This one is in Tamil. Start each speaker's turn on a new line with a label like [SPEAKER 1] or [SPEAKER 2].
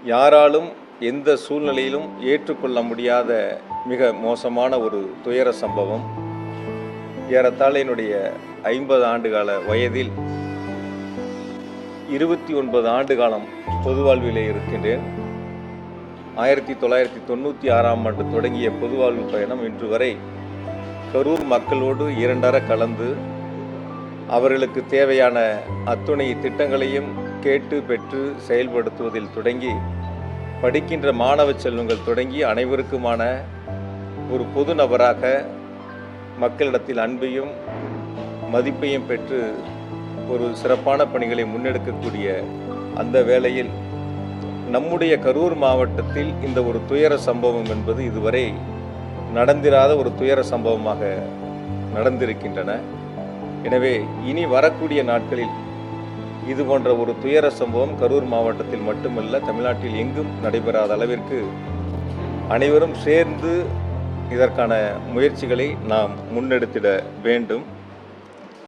[SPEAKER 1] யாராலும் எந்த சூழ்நிலையிலும் ஏற்றுக்கொள்ள முடியாத மிக மோசமான ஒரு துயர சம்பவம். ஏறத்தாழ என்னுடைய 50 ஆண்டுகால வயதில் 29 ஆண்டு காலம் பொது வாழ்விலே இருக்கின்றேன். 1996ஆம் ஆண்டு தொடங்கிய பொது வாழ்வு பயணம் இன்று வரை கரூர் மக்களோடு இரண்டர கலந்து அவர்களுக்கு தேவையான அத்துணை திட்டங்களையும் கேட்டு பெற்று செயல்படுத்துவதில் தொடங்கி படிக்கின்ற மாணவ செல்வங்கள் தொடங்கி அனைவருக்குமான ஒரு பொது நபராக மக்களிடத்தில் அன்பையும் மதிப்பையும் பெற்று ஒரு சிறப்பான பணிகளை முன்னெடுக்கக்கூடிய அந்த வேளையில் நம்முடைய கரூர் மாவட்டத்தில் இந்த ஒரு துயர சம்பவம் என்பது இதுவரை நடந்திராத ஒரு துயர சம்பவமாக நடந்திருக்கின்றன. எனவே இனி வரக்கூடிய நாட்களில் இது போன்ற ஒரு துயர சம்பவம் கரூர் மாவட்டத்தில் மட்டுமல்ல, தமிழ்நாட்டில் எங்கும் நடைபெறாத அளவிற்கு அனைவரும் சேர்ந்து இதற்கான முயற்சிகளை நாம் முன்னெடுத்திட வேண்டும்.